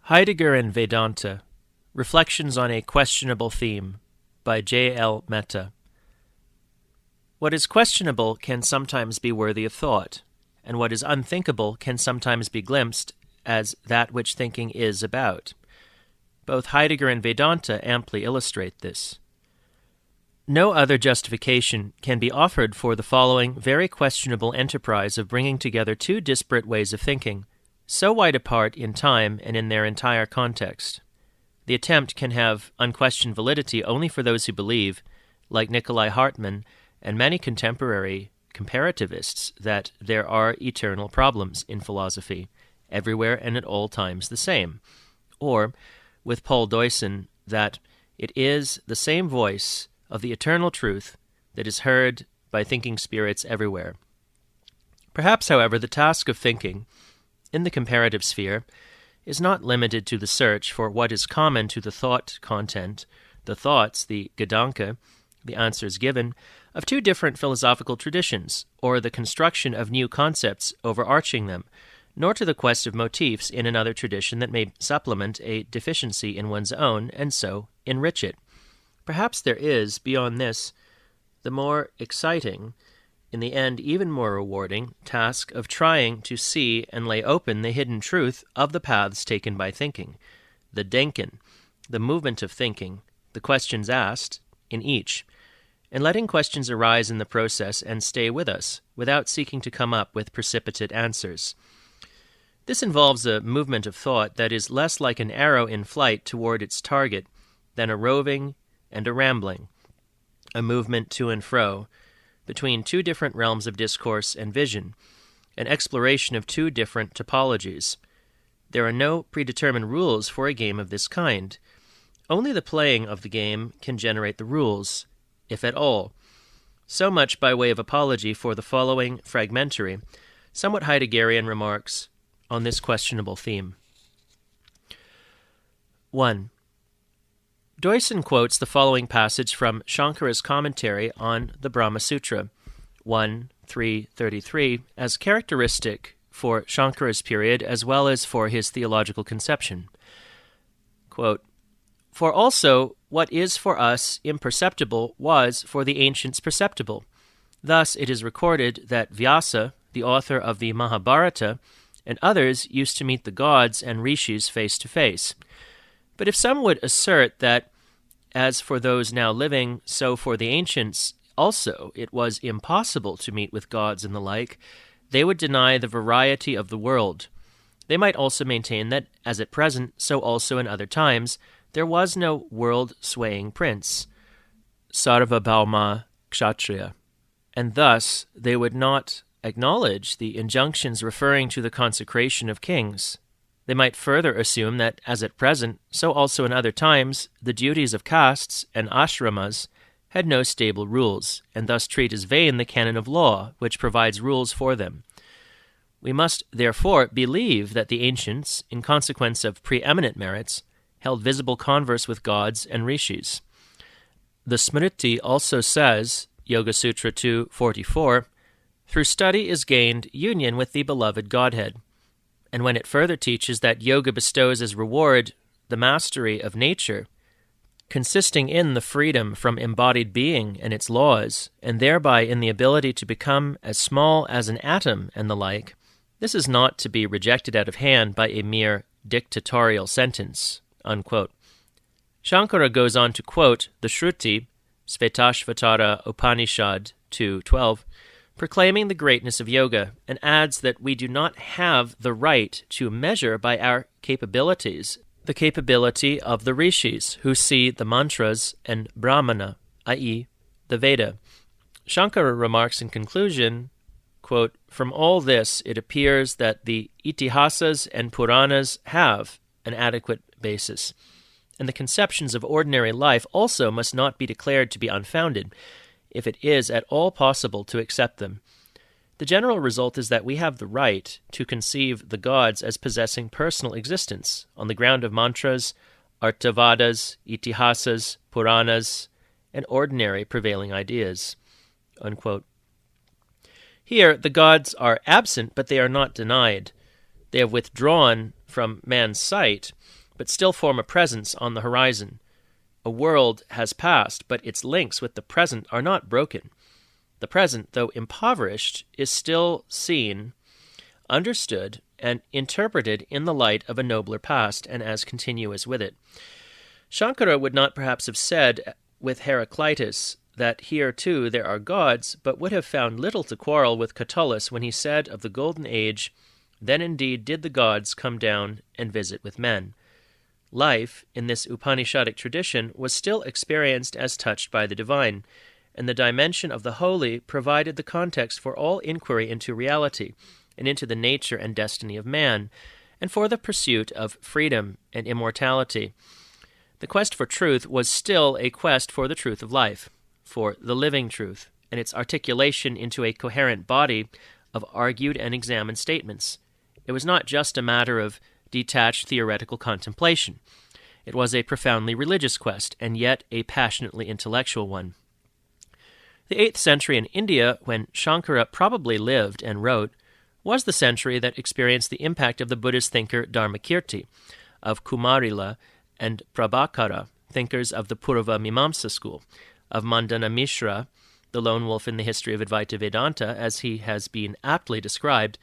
Heidegger and Vedanta, Reflections on a Questionable Theme, by J.L. Mehta. What is questionable can sometimes be worthy of thought, and what is unthinkable can sometimes be glimpsed as that which thinking is about. Both Heidegger and Vedanta amply illustrate this. No other justification can be offered for the following very questionable enterprise of bringing together two disparate ways of thinking, so wide apart in time and in their entire context. The attempt can have unquestioned validity only for those who believe, like Nicolai Hartmann and many contemporary comparativists, that there are eternal problems in philosophy, everywhere and at all times the same, or, with Paul Deussen, that it is the same voice of the eternal truth that is heard by thinking spirits everywhere. Perhaps, however, the task of thinking, in the comparative sphere, is not limited to the search for what is common to the thought content, the thoughts, the Gedanke, the answers given, of two different philosophical traditions, or the construction of new concepts overarching them, nor to the quest of motifs in another tradition that may supplement a deficiency in one's own, and so enrich it. Perhaps there is, beyond this, the more exciting, in the end even more rewarding, task of trying to see and lay open the hidden truth of the paths taken by thinking, the Denken, the movement of thinking, the questions asked in each, and letting questions arise in the process and stay with us, without seeking to come up with precipitate answers. This involves a movement of thought that is less like an arrow in flight toward its target than a roving and a rambling, a movement to and fro, between two different realms of discourse and vision, an exploration of two different topologies. There are no predetermined rules for a game of this kind. Only the playing of the game can generate the rules, if at all. So much by way of apology for the following fragmentary, somewhat Heideggerian remarks on this questionable theme. 1. Deussen quotes the following passage from Shankara's commentary on the Brahma Sutra, 1.3.33, as characteristic for Shankara's period as well as for his theological conception. Quote, "For also what is for us imperceptible was for the ancients perceptible. Thus it is recorded that Vyasa, the author of the Mahabharata, and others used to meet the gods and rishis face to face. But if some would assert that, as for those now living, so for the ancients also it was impossible to meet with gods and the like, they would deny the variety of the world. They might also maintain that, as at present, so also in other times, there was no world-swaying prince, Sarvabhauma Kshatriya, and thus they would not acknowledge the injunctions referring to the consecration of kings. They might further assume that, as at present, so also in other times, the duties of castes and ashramas had no stable rules, and thus treat as vain the canon of law, which provides rules for them. We must, therefore, believe that the ancients, in consequence of preeminent merits, held visible converse with gods and rishis. The Smriti also says, Yoga Sutra 2.44, through study is gained union with the beloved Godhead. And when it further teaches that yoga bestows as reward the mastery of nature, consisting in the freedom from embodied being and its laws, and thereby in the ability to become as small as an atom and the like, this is not to be rejected out of hand by a mere dictatorial sentence." Unquote. Shankara goes on to quote the Shruti, Svetashvatara Upanishad 2.12, proclaiming the greatness of yoga, and adds that we do not have the right to measure by our capabilities the capability of the rishis, who see the mantras and brahmana, i.e., the Veda. Shankara remarks in conclusion, quote, "From all this it appears that the itihasas and puranas have an adequate basis, and the conceptions of ordinary life also must not be declared to be unfounded, if it is at all possible to accept them. The general result is that we have the right to conceive the gods as possessing personal existence on the ground of mantras, artavadas, itihasas, puranas, and ordinary prevailing ideas." Unquote. Here, the gods are absent, but they are not denied. They have withdrawn from man's sight, but still form a presence on the horizon. A world has passed, but its links with the present are not broken. The present, though impoverished, is still seen, understood, and interpreted in the light of a nobler past and as continuous with it. Shankara would not perhaps have said with Heraclitus that here too there are gods, but would have found little to quarrel with Catullus when he said of the Golden Age, "Then indeed did the gods come down and visit with men." Life, in this Upanishadic tradition, was still experienced as touched by the divine, and the dimension of the holy provided the context for all inquiry into reality, and into the nature and destiny of man, and for the pursuit of freedom and immortality. The quest for truth was still a quest for the truth of life, for the living truth, and its articulation into a coherent body of argued and examined statements. It was not just a matter of detached theoretical contemplation. It was a profoundly religious quest, and yet a passionately intellectual one. The 8th century in India, when Shankara probably lived and wrote, was the century that experienced the impact of the Buddhist thinker Dharmakirti, of Kumarila and Prabhakara, thinkers of the Purva Mimamsa school, of Mandana Mishra, the lone wolf in the history of Advaita Vedanta, as he has been aptly described,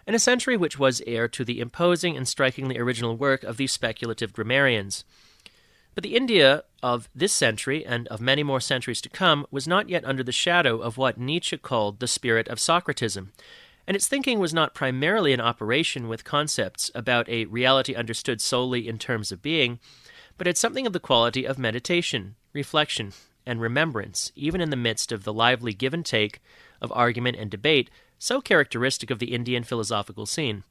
and a century which was heir to the imposing and strikingly original work of these speculative grammarians. But the India of this century, and of many more centuries to come, was not yet under the shadow of what Nietzsche called the spirit of Socratism, and its thinking was not primarily in operation with concepts about a reality understood solely in terms of being, but had something of the quality of meditation, reflection, and remembrance, even in the midst of the lively give and take of argument and debate so characteristic of the Indian philosophical scene.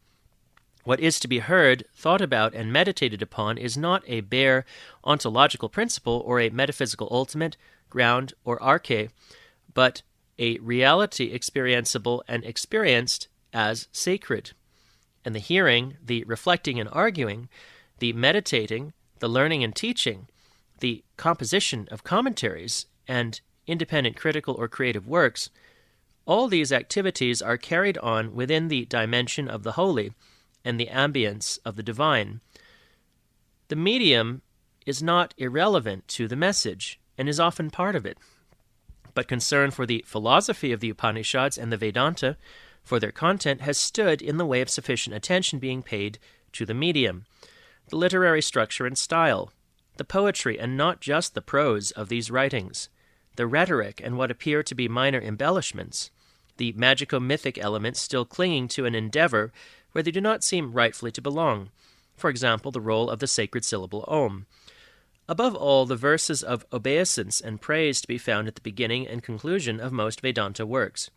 What is to be heard, thought about, and meditated upon is not a bare ontological principle or a metaphysical ultimate, ground, or arche, but a reality experienceable and experienced as sacred. And the hearing, the reflecting and arguing, the meditating, the learning and teaching, the composition of commentaries, and independent critical or creative works, all these activities are carried on within the dimension of the holy and the ambience of the divine. The medium is not irrelevant to the message and is often part of it. But concern for the philosophy of the Upanishads and the Vedanta, for their content, has stood in the way of sufficient attention being paid to the medium, the literary structure and style, the poetry and not just the prose of these writings, the rhetoric and what appear to be minor embellishments, the magico-mythic elements still clinging to an endeavor where they do not seem rightfully to belong, for example, the role of the sacred syllable Om. Above all, the verses of obeisance and praise to be found at the beginning and conclusion of most Vedanta works.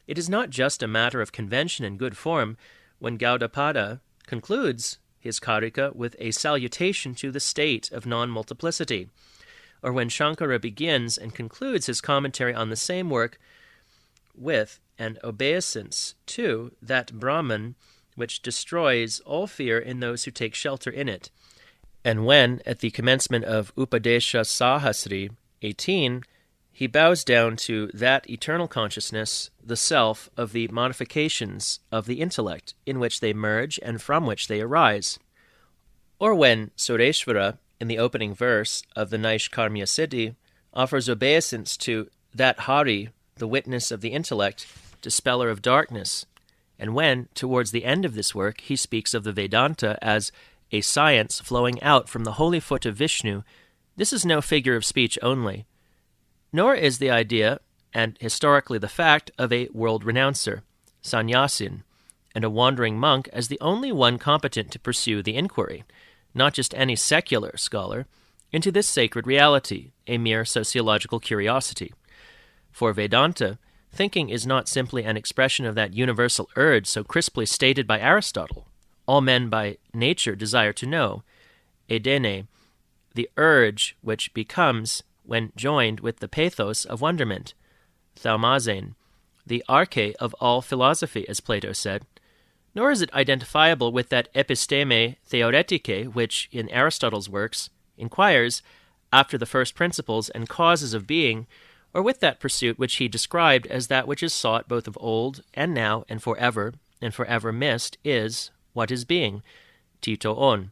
It is not just a matter of convention and good form when Gaudapada concludes his Karika with a salutation to the state of non-multiplicity, or when Shankara begins and concludes his commentary on the same work with an obeisance to that Brahman which destroys all fear in those who take shelter in it. And when, at the commencement of Upadesha Sahasri 18, he bows down to that eternal consciousness, the self of the modifications of the intellect, in which they merge and from which they arise. Or when Sureshvara, in the opening verse of the Naishkarmya Siddhi, offers obeisance to that Hari, the witness of the intellect, dispeller of darkness, and when, towards the end of this work, he speaks of the Vedanta as a science flowing out from the holy foot of Vishnu, this is no figure of speech only, nor is the idea, and historically the fact, of a world renouncer, sannyasin, and a wandering monk as the only one competent to pursue the inquiry, not just any secular scholar, into this sacred reality, a mere sociological curiosity. For Vedanta, thinking is not simply an expression of that universal urge so crisply stated by Aristotle. All men by nature desire to know, edene, the urge which becomes, when joined with the pathos of wonderment, thaumazein, the arche of all philosophy, as Plato said, nor is it identifiable with that episteme theoretike which, in Aristotle's works, inquires after the first principles and causes of being, or with that pursuit which he described as that which is sought both of old and now and forever missed is, what is being, Tito on.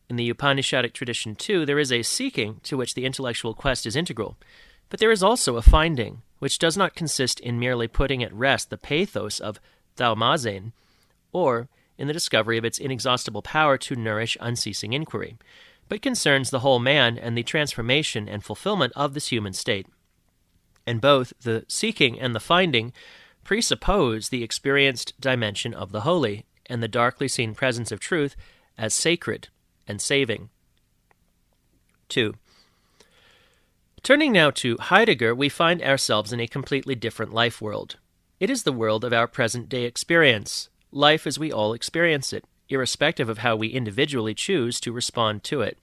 In the Upanishadic tradition, too, there is a seeking to which the intellectual quest is integral, but there is also a finding, which does not consist in merely putting at rest the pathos of thaumazein, or in the discovery of its inexhaustible power to nourish unceasing inquiry, but concerns the whole man and the transformation and fulfillment of this human state. And both the seeking and the finding presuppose the experienced dimension of the holy and the darkly seen presence of truth as sacred and saving. 2. Turning now to Heidegger, we find ourselves in a completely different life world. It is the world of our present-day experience, life as we all experience it, irrespective of how we individually choose to respond to it.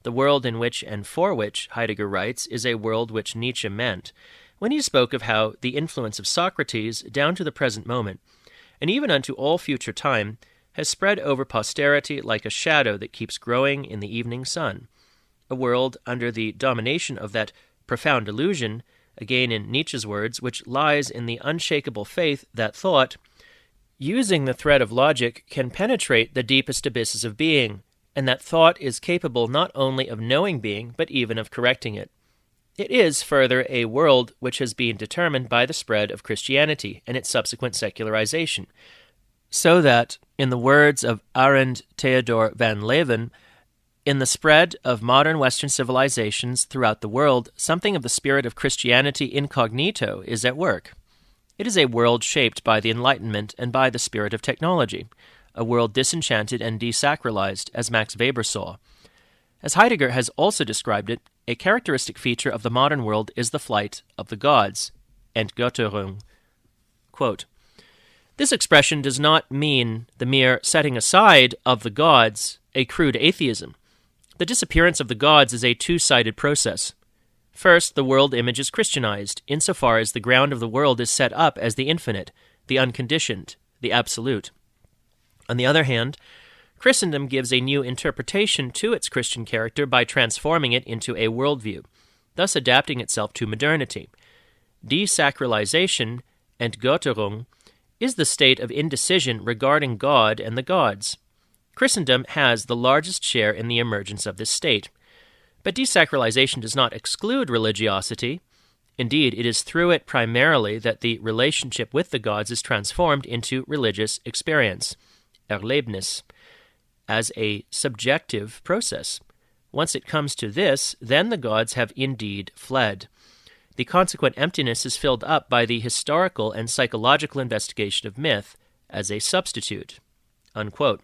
The world in which and for which Heidegger writes is a world which Nietzsche meant when he spoke of how the influence of Socrates down to the present moment, and even unto all future time, has spread over posterity like a shadow that keeps growing in the evening sun. A world under the domination of that profound illusion, again in Nietzsche's words, which lies in the unshakable faith that thought, using the thread of logic, can penetrate the deepest abysses of being, and that thought is capable not only of knowing being, but even of correcting it. It is, further, a world which has been determined by the spread of Christianity and its subsequent secularization, so that, in the words of Arend Theodor van Leeuwen, in the spread of modern Western civilizations throughout the world, something of the spirit of Christianity incognito is at work. It is a world shaped by the Enlightenment and by the spirit of technology, a world disenchanted and desacralized, as Max Weber saw. As Heidegger has also described it, a characteristic feature of the modern world is the flight of the gods, Entgötterung. Quote, this expression does not mean the mere setting aside of the gods, a crude atheism. The disappearance of the gods is a two-sided process. First, the world image is Christianized, insofar as the ground of the world is set up as the infinite, the unconditioned, the absolute. On the other hand, Christendom gives a new interpretation to its Christian character by transforming it into a worldview, thus adapting itself to modernity. Desacralization, Entgötterung, is the state of indecision regarding God and the gods. Christendom has the largest share in the emergence of this state. But desacralization does not exclude religiosity. Indeed, it is through it primarily that the relationship with the gods is transformed into religious experience, Erlebnis, as a subjective process. Once it comes to this, then the gods have indeed fled. The consequent emptiness is filled up by the historical and psychological investigation of myth as a substitute. Unquote.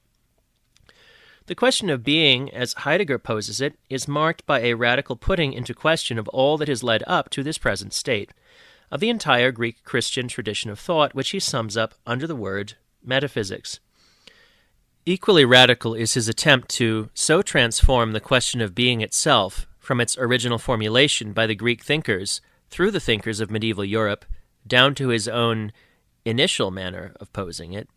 The question of being, as Heidegger poses it, is marked by a radical putting into question of all that has led up to this present state, of the entire Greek Christian tradition of thought, which he sums up under the word metaphysics. Equally radical is his attempt to so transform the question of being itself from its original formulation by the Greek thinkers through the thinkers of medieval Europe down to his own initial manner of posing it,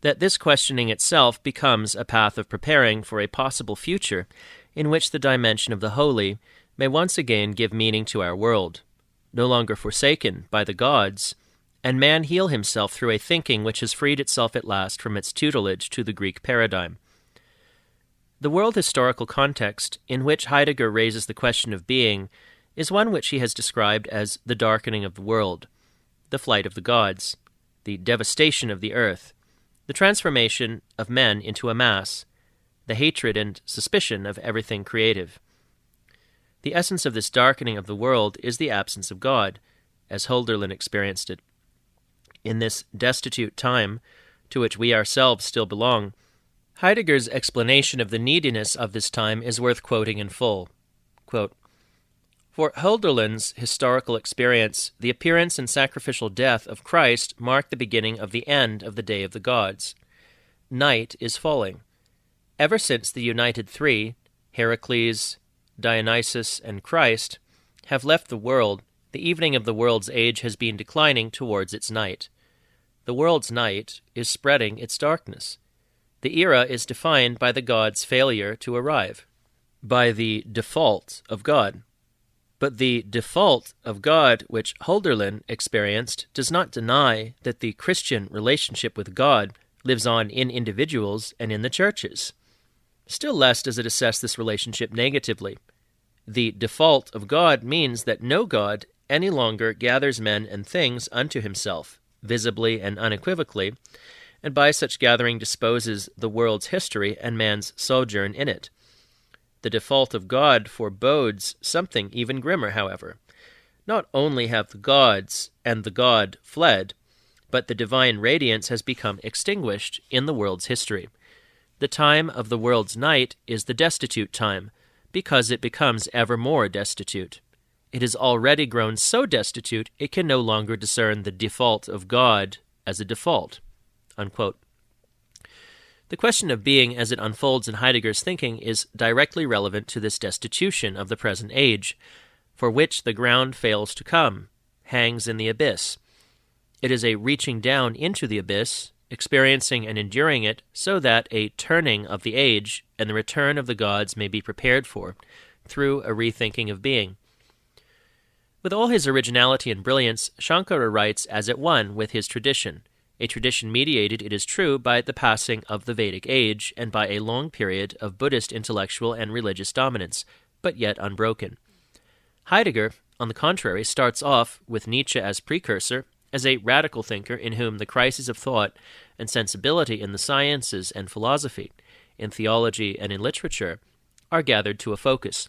that this questioning itself becomes a path of preparing for a possible future in which the dimension of the holy may once again give meaning to our world, no longer forsaken by the gods, and man heal himself through a thinking which has freed itself at last from its tutelage to the Greek paradigm. The world historical context in which Heidegger raises the question of being is one which he has described as the darkening of the world, the flight of the gods, the devastation of the earth, the transformation of men into a mass, the hatred and suspicion of everything creative. The essence of this darkening of the world is the absence of God, as Hölderlin experienced it. In this destitute time, to which we ourselves still belong, Heidegger's explanation of the neediness of this time is worth quoting in full. Quote, for Hölderlin's historical experience, the appearance and sacrificial death of Christ marked the beginning of the end of the day of the gods. Night is falling. Ever since the united three, Heracles, Dionysus, and Christ, have left the world, the evening of the world's age has been declining towards its night. The world's night is spreading its darkness. The era is defined by the gods' failure to arrive, by the default of God. But the default of God which Hölderlin experienced does not deny that the Christian relationship with God lives on in individuals and in the churches. Still less does it assess this relationship negatively. The default of God means that no God any longer gathers men and things unto himself, visibly and unequivocally, and by such gathering disposes the world's history and man's sojourn in it. The default of God forebodes something even grimmer, however. Not only have the gods and the God fled, but the divine radiance has become extinguished in the world's history. The time of the world's night is the destitute time, because it becomes ever more destitute. It has already grown so destitute it can no longer discern the default of God as a default." Unquote. The question of being as it unfolds in Heidegger's thinking is directly relevant to this destitution of the present age, for which the ground fails to come, hangs in the abyss. It is a reaching down into the abyss, experiencing and enduring it, so that a turning of the age and the return of the gods may be prepared for, through a rethinking of being. With all his originality and brilliance, Shankara writes as at one with his tradition, a tradition mediated, it is true, by the passing of the Vedic age and by a long period of Buddhist intellectual and religious dominance, but yet unbroken. Heidegger, on the contrary, starts off, with Nietzsche as precursor, as a radical thinker in whom the crises of thought and sensibility in the sciences and philosophy, in theology and in literature, are gathered to a focus.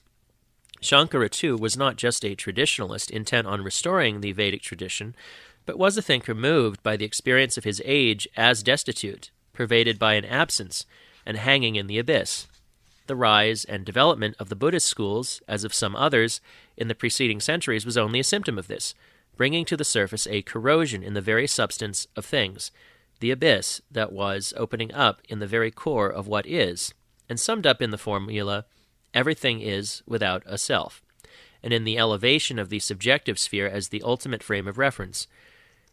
Shankara, too, was not just a traditionalist intent on restoring the Vedic tradition, but was a thinker moved by the experience of his age as destitute, pervaded by an absence, and hanging in the abyss. The rise and development of the Buddhist schools, as of some others, in the preceding centuries was only a symptom of this, bringing to the surface a corrosion in the very substance of things, the abyss that was opening up in the very core of what is, and summed up in the formula, everything is without a self, and in the elevation of the subjective sphere as the ultimate frame of reference.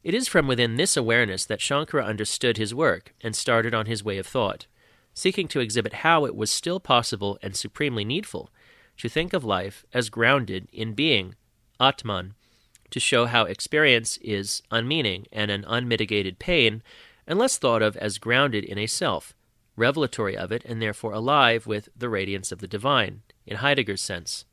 It is from within this awareness that Shankara understood his work and started on his way of thought, seeking to exhibit how it was still possible and supremely needful to think of life as grounded in being, Atman, to show how experience is unmeaning and an unmitigated pain, unless thought of as grounded in a self, revelatory of it and therefore alive with the radiance of the divine, in Heidegger's sense.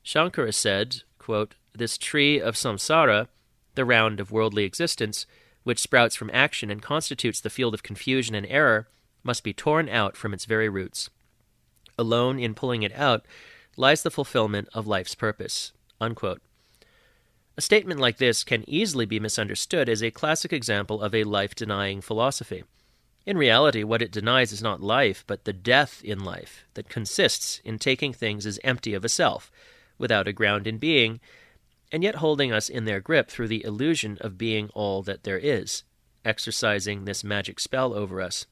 Shankara said, quote, "This tree of samsara, the round of worldly existence, which sprouts from action and constitutes the field of confusion and error, must be torn out from its very roots. Alone in pulling it out lies the fulfillment of life's purpose." Unquote. A statement like this can easily be misunderstood as a classic example of a life-denying philosophy. In reality, what it denies is not life, but the death in life that consists in taking things as empty of a self, without a ground in being, and yet holding us in their grip through the illusion of being all that there is, exercising this magic spell over us.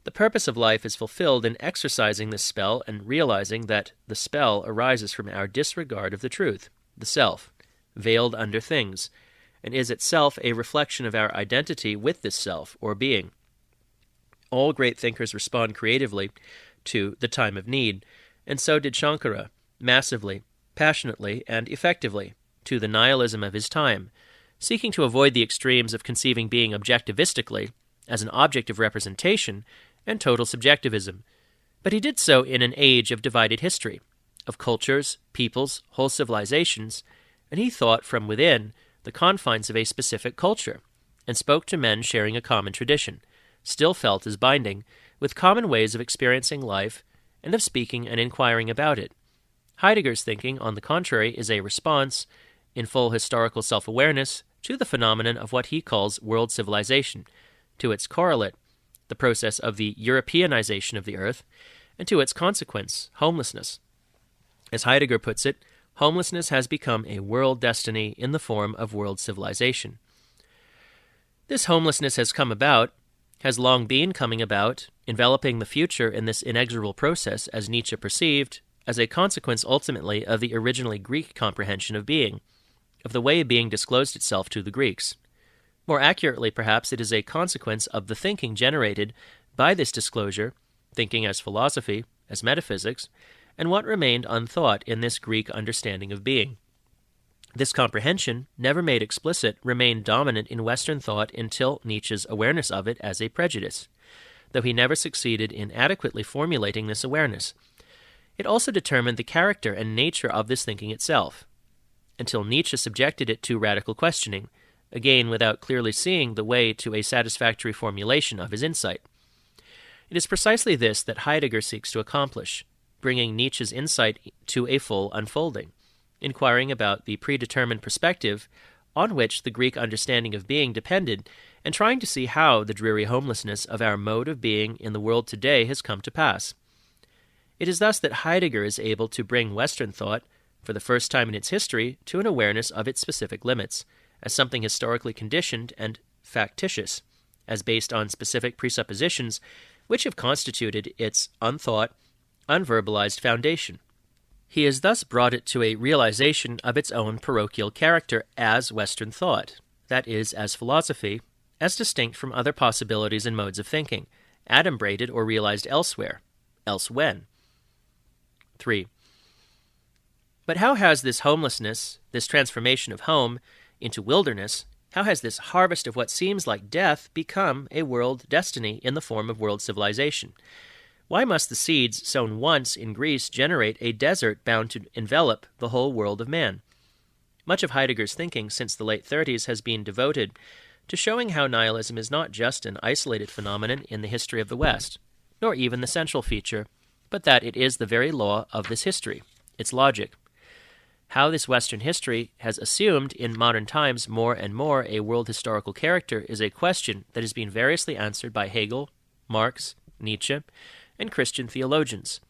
The purpose of life is fulfilled in exercising this spell and realizing that the spell arises from our disregard of the truth, the self, veiled under things, and is itself a reflection of our identity with this self, or being. All great thinkers respond creatively to the time of need, and so did Shankara, massively, passionately, and effectively, to the nihilism of his time, seeking to avoid the extremes of conceiving being objectivistically, as an object of representation, and total subjectivism. But he did so in an age of divided history, of cultures, peoples, whole civilizations, and he thought from within the confines of a specific culture, and spoke to men sharing a common tradition, still felt as binding, with common ways of experiencing life and of speaking and inquiring about it. Heidegger's thinking, on the contrary, is a response, in full historical self-awareness, to the phenomenon of what he calls world civilization, to its correlate, the process of the Europeanization of the earth, and to its consequence, homelessness. As Heidegger puts it, homelessness has become a world destiny in the form of world civilization. This homelessness has long been coming about, enveloping the future in this inexorable process, as Nietzsche perceived, as a consequence ultimately of the originally Greek comprehension of being, of the way being disclosed itself to the Greeks. More accurately, perhaps, it is a consequence of the thinking generated by this disclosure, thinking as philosophy, as metaphysics, and what remained unthought in this Greek understanding of being. This comprehension, never made explicit, remained dominant in Western thought until Nietzsche's awareness of it as a prejudice, though he never succeeded in adequately formulating this awareness. It also determined the character and nature of this thinking itself, until Nietzsche subjected it to radical questioning, again without clearly seeing the way to a satisfactory formulation of his insight. It is precisely this that Heidegger seeks to accomplish, bringing Nietzsche's insight to a full unfolding, inquiring about the predetermined perspective on which the Greek understanding of being depended, and trying to see how the dreary homelessness of our mode of being in the world today has come to pass. It is thus that Heidegger is able to bring Western thought, for the first time in its history, to an awareness of its specific limits, as something historically conditioned and factitious, as based on specific presuppositions which have constituted its unthought, unverbalized foundation. He has thus brought it to a realization of its own parochial character as Western thought, that is, as philosophy, as distinct from other possibilities and modes of thinking, adumbrated or realized elsewhere, else when. 3. But how has this homelessness, this transformation of home into wilderness, how has this harvest of what seems like death become a world destiny in the form of world civilization? Why must the seeds sown once in Greece generate a desert bound to envelop the whole world of man? Much of Heidegger's thinking since the late 30s has been devoted to showing how nihilism is not just an isolated phenomenon in the history of the West, nor even the central feature, but that it is the very law of this history, its logic. How this Western history has assumed in modern times more and more a world historical character is a question that has been variously answered by Hegel, Marx, Nietzsche, and Christian theologians.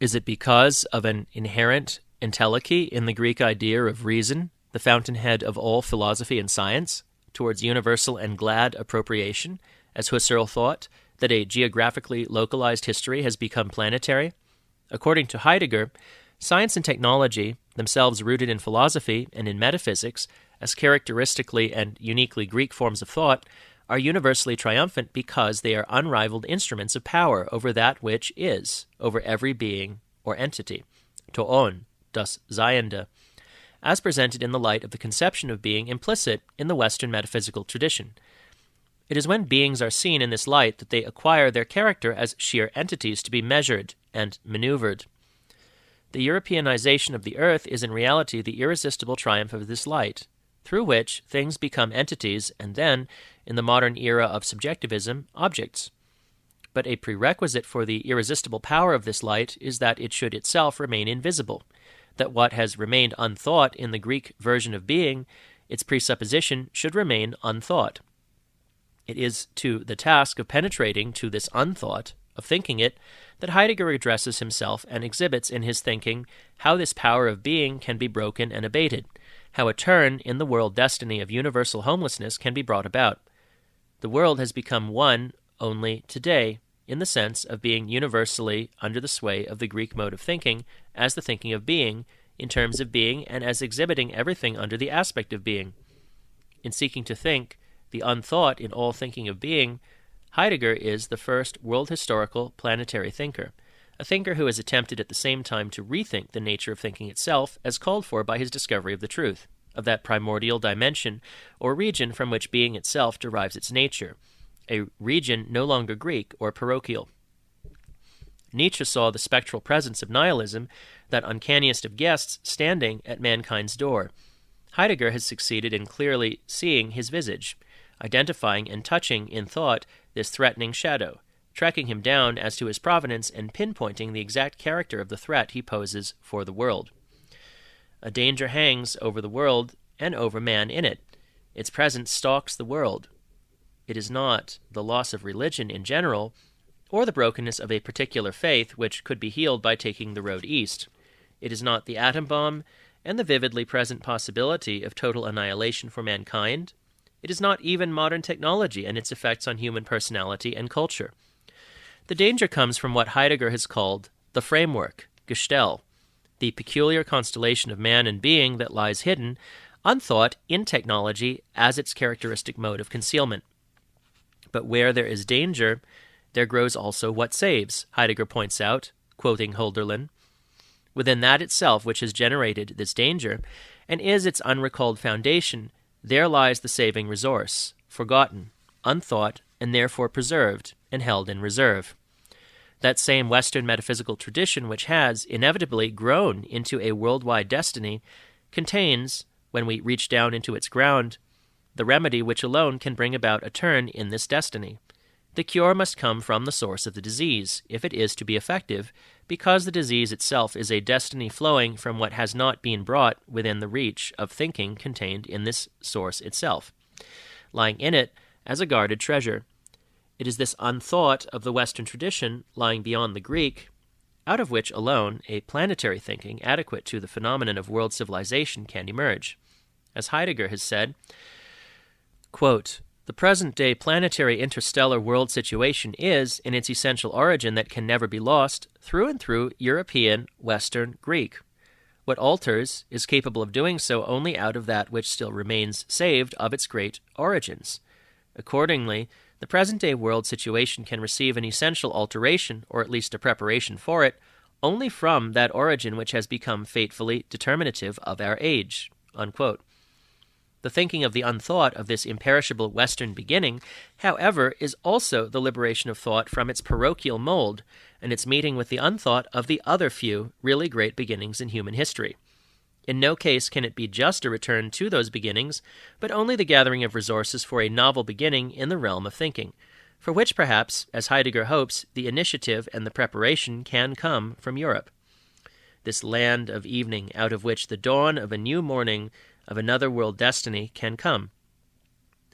Is it because of an inherent entelechy in the Greek idea of reason, the fountainhead of all philosophy and science, towards universal and glad appropriation, as Husserl thought, that a geographically localized history has become planetary? According to Heidegger, science and technology, themselves rooted in philosophy and in metaphysics, as characteristically and uniquely Greek forms of thought, are universally triumphant because they are unrivaled instruments of power over that which is, over every being or entity, to on, das Seiende, as presented in the light of the conception of being implicit in the Western metaphysical tradition. It is when beings are seen in this light that they acquire their character as sheer entities to be measured and maneuvered. The Europeanization of the earth is in reality the irresistible triumph of this light, through which things become entities and then, in the modern era of subjectivism, objects. But a prerequisite for the irresistible power of this light is that it should itself remain invisible, that what has remained unthought in the Greek version of being, its presupposition, should remain unthought. It is to the task of penetrating to this unthought, of thinking it, that Heidegger addresses himself and exhibits in his thinking how this power of being can be broken and abated, how a turn in the world destiny of universal homelessness can be brought about. The world has become one only today, in the sense of being universally under the sway of the Greek mode of thinking as the thinking of being, in terms of being, and as exhibiting everything under the aspect of being. In seeking to think the unthought in all thinking of being, Heidegger is the first world historical planetary thinker, a thinker who has attempted at the same time to rethink the nature of thinking itself as called for by his discovery of the truth, of that primordial dimension or region from which being itself derives its nature, a region no longer Greek or parochial. Nietzsche saw the spectral presence of nihilism, that uncanniest of guests, standing at mankind's door. Heidegger has succeeded in clearly seeing his visage, identifying and touching in thought this threatening shadow, tracking him down as to his provenance and pinpointing the exact character of the threat he poses for the world. A danger hangs over the world and over man in it. Its presence stalks the world. It is not the loss of religion in general, or the brokenness of a particular faith which could be healed by taking the road east. It is not the atom bomb and the vividly present possibility of total annihilation for mankind. It is not even modern technology and its effects on human personality and culture. The danger comes from what Heidegger has called the framework, Gestell, the peculiar constellation of man and being that lies hidden, unthought, in technology as its characteristic mode of concealment. But where there is danger, there grows also what saves, Heidegger points out, quoting Hölderlin. Within that itself which has generated this danger, and is its unrecalled foundation, there lies the saving resource, forgotten, unthought, and therefore preserved and held in reserve. That same Western metaphysical tradition, which has inevitably grown into a worldwide destiny, contains, when we reach down into its ground, the remedy which alone can bring about a turn in this destiny. The cure must come from the source of the disease, if it is to be effective, because the disease itself is a destiny flowing from what has not been brought within the reach of thinking contained in this source itself, lying in it as a guarded treasure. It is this unthought of the Western tradition lying beyond the Greek, out of which alone a planetary thinking adequate to the phenomenon of world civilization can emerge. As Heidegger has said, quote, "The present-day planetary interstellar world situation is, in its essential origin that can never be lost, through and through European, Western, Greek. What alters is capable of doing so only out of that which still remains saved of its great origins. Accordingly, the present-day world situation can receive an essential alteration, or at least a preparation for it, only from that origin which has become fatefully determinative of our age." Unquote. The thinking of the unthought of this imperishable Western beginning, however, is also the liberation of thought from its parochial mold, and its meeting with the unthought of the other few really great beginnings in human history. In no case can it be just a return to those beginnings, but only the gathering of resources for a novel beginning in the realm of thinking, for which perhaps, as Heidegger hopes, the initiative and the preparation can come from Europe. This land of evening out of which the dawn of a new morning of another world destiny can come.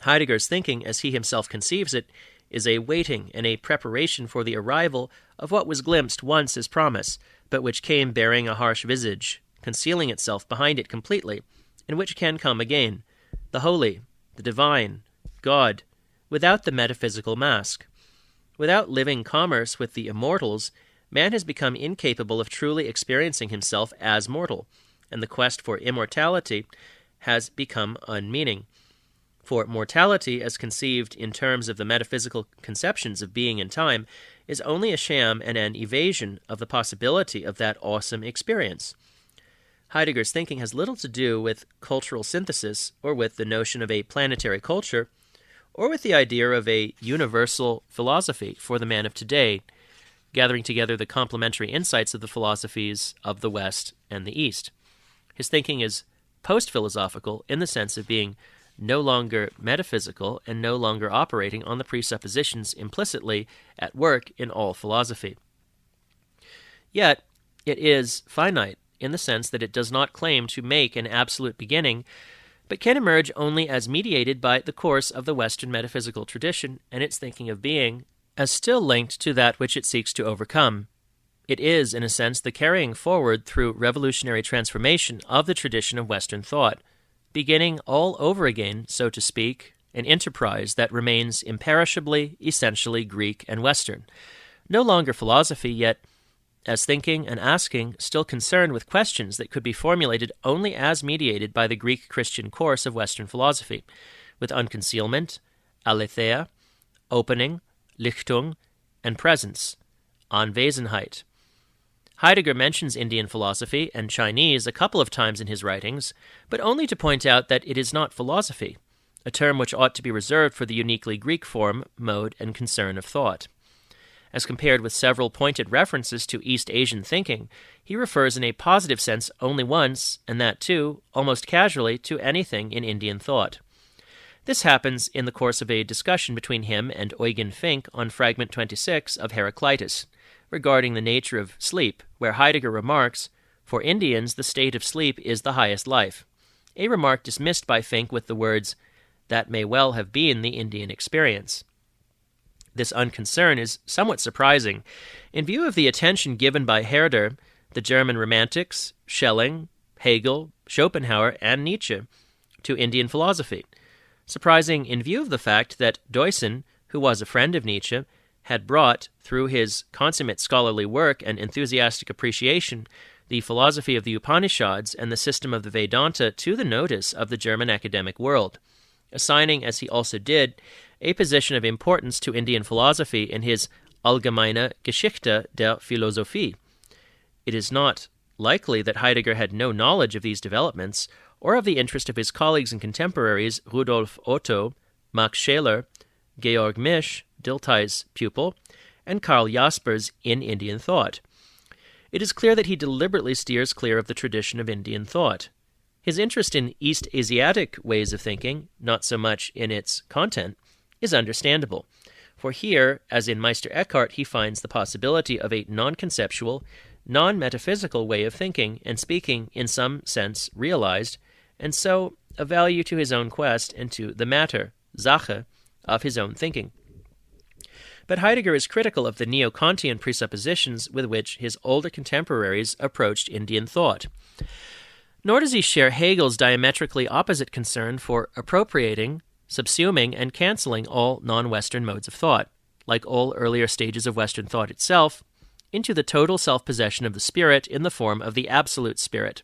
Heidegger's thinking, as he himself conceives it, is a waiting and a preparation for the arrival of what was glimpsed once as promise, but which came bearing a harsh visage, concealing itself behind it completely, and which can come again, the holy, the divine, God, without the metaphysical mask. Without living commerce with the immortals, man has become incapable of truly experiencing himself as mortal, and the quest for immortality has become unmeaning. For mortality, as conceived in terms of the metaphysical conceptions of being and time, is only a sham and an evasion of the possibility of that awesome experience. Heidegger's thinking has little to do with cultural synthesis, or with the notion of a planetary culture, or with the idea of a universal philosophy for the man of today, gathering together the complementary insights of the philosophies of the West and the East. His thinking is post-philosophical in the sense of being no longer metaphysical and no longer operating on the presuppositions implicitly at work in all philosophy. Yet, it is finite in the sense that it does not claim to make an absolute beginning, but can emerge only as mediated by the course of the Western metaphysical tradition and its thinking of being, as still linked to that which it seeks to overcome. It is, in a sense, the carrying forward through revolutionary transformation of the tradition of Western thought, beginning all over again, so to speak, an enterprise that remains imperishably, essentially Greek and Western. No longer philosophy, yet as thinking and asking, still concerned with questions that could be formulated only as mediated by the Greek Christian course of Western philosophy, with unconcealment, aletheia, opening, Lichtung, and presence, Anwesenheit. Heidegger mentions Indian philosophy and Chinese a couple of times in his writings, but only to point out that it is not philosophy, a term which ought to be reserved for the uniquely Greek form, mode, and concern of thought. As compared with several pointed references to East Asian thinking, he refers in a positive sense only once, and that too, almost casually, to anything in Indian thought. This happens in the course of a discussion between him and Eugen Fink on Fragment 26 of Heraclitus, regarding the nature of sleep, where Heidegger remarks, "For Indians, the state of sleep is the highest life," a remark dismissed by Fink with the words, "That may well have been the Indian experience." This unconcern is somewhat surprising, in view of the attention given by Herder, the German Romantics, Schelling, Hegel, Schopenhauer, and Nietzsche to Indian philosophy. Surprising in view of the fact that Deussen, who was a friend of Nietzsche, had brought, through his consummate scholarly work and enthusiastic appreciation, the philosophy of the Upanishads and the system of the Vedanta to the notice of the German academic world, assigning, as he also did, a position of importance to Indian philosophy in his Allgemeine Geschichte der Philosophie. It is not likely that Heidegger had no knowledge of these developments, or of the interest of his colleagues and contemporaries Rudolf Otto, Max Scheler, Georg Misch, Dilthey's pupil, and Karl Jaspers in Indian thought. It is clear that he deliberately steers clear of the tradition of Indian thought. His interest in East Asiatic ways of thinking, not so much in its content, is understandable. For here, as in Meister Eckhart, he finds the possibility of a non-conceptual, non-metaphysical way of thinking and speaking in some sense realized, and so a value to his own quest and to the matter, Sache, of his own thinking. But Heidegger is critical of the neo-Kantian presuppositions with which his older contemporaries approached Indian thought. Nor does he share Hegel's diametrically opposite concern for appropriating, subsuming, and cancelling all non-Western modes of thought, like all earlier stages of Western thought itself, into the total self-possession of the spirit in the form of the absolute spirit.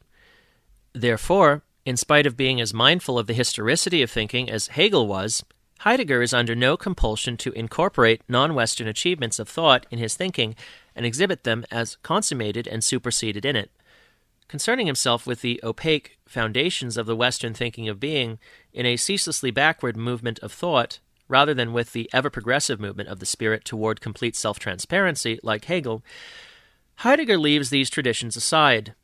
Therefore, in spite of being as mindful of the historicity of thinking as Hegel was, Heidegger is under no compulsion to incorporate non-Western achievements of thought in his thinking and exhibit them as consummated and superseded in it. Concerning himself with the opaque foundations of the Western thinking of being in a ceaselessly backward movement of thought, rather than with the ever-progressive movement of the spirit toward complete self-transparency, like Hegel, Heidegger leaves these traditions aside,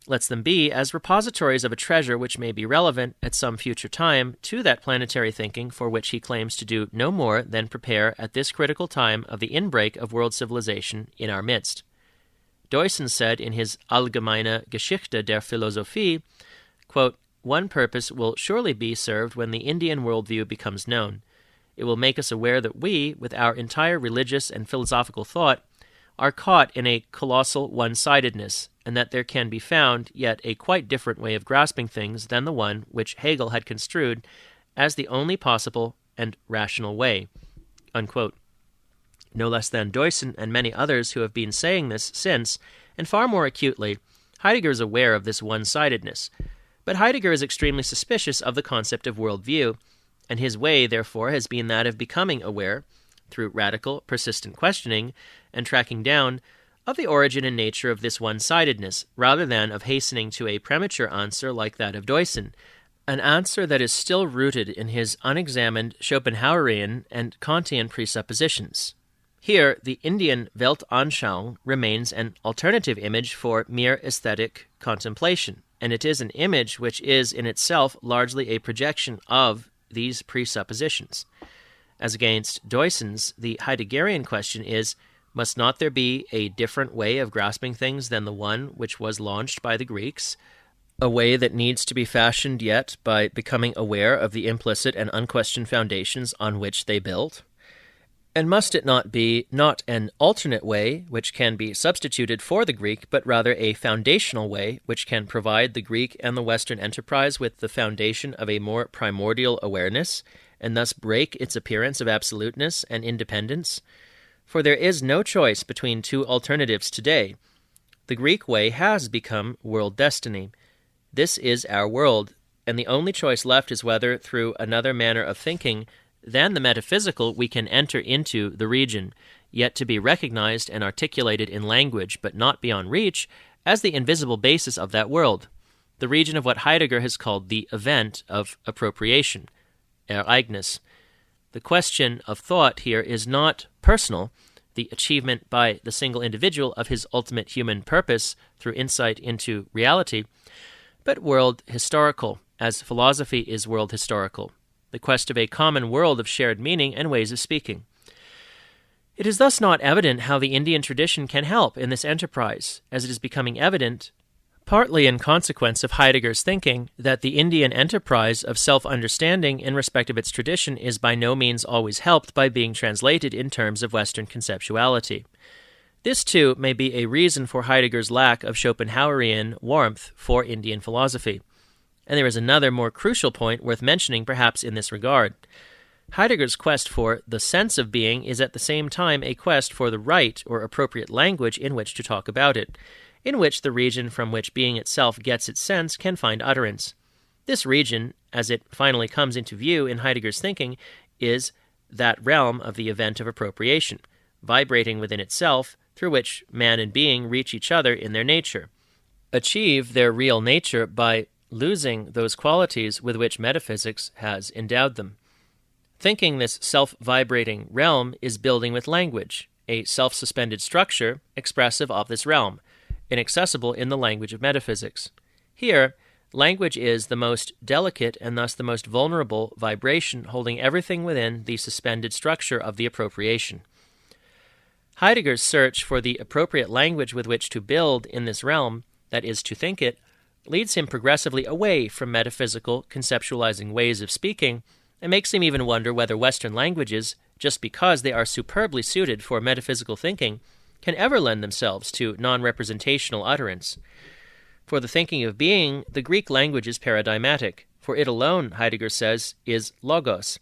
lets them be as repositories of a treasure which may be relevant at some future time to that planetary thinking for which he claims to do no more than prepare at this critical time of the inbreak of world civilization in our midst. Deussen said in his Allgemeine Geschichte der Philosophie, quote, "One purpose will surely be served when the Indian worldview becomes known. It will make us aware that we, with our entire religious and philosophical thought, are caught in a colossal one-sidedness, and that there can be found yet a quite different way of grasping things than the one which Hegel had construed as the only possible and rational way." Unquote. No less than Deussen and many others who have been saying this since, and far more acutely, Heidegger is aware of this one-sidedness. But Heidegger is extremely suspicious of the concept of worldview, and his way, therefore, has been that of becoming aware, through radical, persistent questioning and tracking down, of the origin and nature of this one-sidedness, rather than of hastening to a premature answer like that of Deussen, an answer that is still rooted in his unexamined Schopenhauerian and Kantian presuppositions. Here, the Indian Weltanschauung remains an alternative image for mere aesthetic contemplation, and it is an image which is in itself largely a projection of these presuppositions. As against Deussen's, the Heideggerian question is, must not there be a different way of grasping things than the one which was launched by the Greeks, a way that needs to be fashioned yet by becoming aware of the implicit and unquestioned foundations on which they built? And must it not be not an alternate way which can be substituted for the Greek, but rather a foundational way which can provide the Greek and the Western enterprise with the foundation of a more primordial awareness, and thus break its appearance of absoluteness and independence? For there is no choice between two alternatives today. The Greek way has become world destiny. This is our world, and the only choice left is whether, through another manner of thinking than the metaphysical, we can enter into the region, yet to be recognized and articulated in language, but not beyond reach, as the invisible basis of that world, the region of what Heidegger has called the event of appropriation, Ereignis. The question of thought here is not personal, the achievement by the single individual of his ultimate human purpose through insight into reality, but world historical, as philosophy is world historical, the quest of a common world of shared meaning and ways of speaking. It is thus not evident how the Indian tradition can help in this enterprise, as it is becoming evident, partly in consequence of Heidegger's thinking, that the Indian enterprise of self-understanding in respect of its tradition is by no means always helped by being translated in terms of Western conceptuality. This, too, may be a reason for Heidegger's lack of Schopenhauerian warmth for Indian philosophy. And there is another more crucial point worth mentioning perhaps in this regard. Heidegger's quest for the sense of being is at the same time a quest for the right or appropriate language in which to talk about it, in which the region from which being itself gets its sense can find utterance. This region, as it finally comes into view in Heidegger's thinking, is that realm of the event of appropriation, vibrating within itself, through which man and being reach each other in their nature, achieve their real nature by losing those qualities with which metaphysics has endowed them. Thinking, this self-vibrating realm, is building with language, a self-suspended structure expressive of this realm, inaccessible in the language of metaphysics. Here, language is the most delicate and thus the most vulnerable vibration holding everything within the suspended structure of the appropriation. Heidegger's search for the appropriate language with which to build in this realm, that is, to think it, leads him progressively away from metaphysical, conceptualizing ways of speaking, and makes him even wonder whether Western languages, just because they are superbly suited for metaphysical thinking, can ever lend themselves to non-representational utterance. For the thinking of being, the Greek language is paradigmatic, for it alone, Heidegger says, is logos.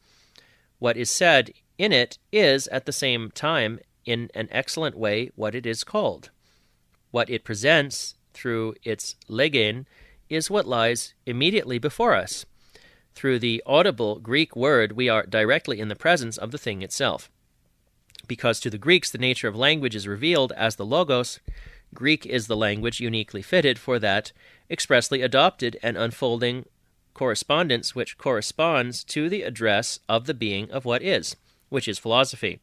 What is said in it is, at the same time, in an excellent way, what it is called. What it presents, through its legen, is what lies immediately before us. Through the audible Greek word, we are directly in the presence of the thing itself. Because to the Greeks the nature of language is revealed as the logos, Greek is the language uniquely fitted for that expressly adopted and unfolding correspondence which corresponds to the address of the being of what is, which is philosophy,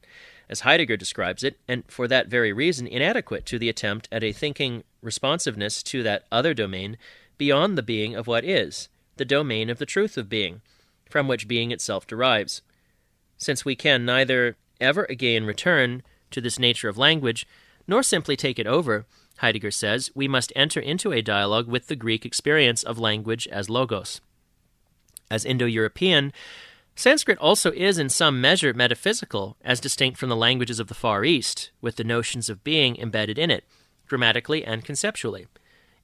as Heidegger describes it, and for that very reason inadequate to the attempt at a thinking responsiveness to that other domain beyond the being of what is, the domain of the truth of being, from which being itself derives. Since we can neither ever again return to this nature of language, nor simply take it over, Heidegger says, we must enter into a dialogue with the Greek experience of language as logos. As Indo-European, Sanskrit also is in some measure metaphysical, as distinct from the languages of the Far East, with the notions of being embedded in it, grammatically and conceptually.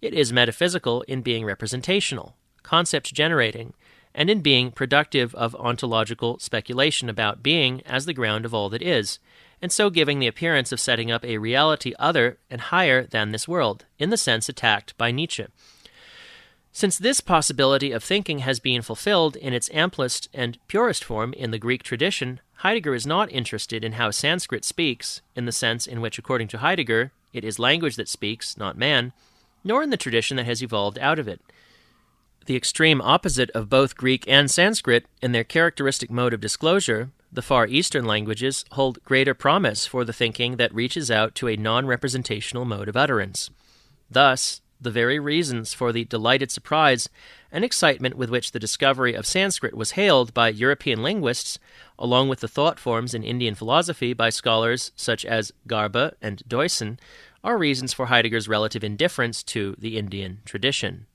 It is metaphysical in being representational, concept-generating, and in being productive of ontological speculation about being as the ground of all that is, and so giving the appearance of setting up a reality other and higher than this world, in the sense attacked by Nietzsche. Since this possibility of thinking has been fulfilled in its amplest and purest form in the Greek tradition, Heidegger is not interested in how Sanskrit speaks, in the sense in which, according to Heidegger, it is language that speaks, not man, nor in the tradition that has evolved out of it. The extreme opposite of both Greek and Sanskrit in their characteristic mode of disclosure, the Far Eastern languages hold greater promise for the thinking that reaches out to a non-representational mode of utterance. Thus, the very reasons for the delighted surprise and excitement with which the discovery of Sanskrit was hailed by European linguists, along with the thought forms in Indian philosophy by scholars such as Garba and Deussen, are reasons for Heidegger's relative indifference to the Indian tradition.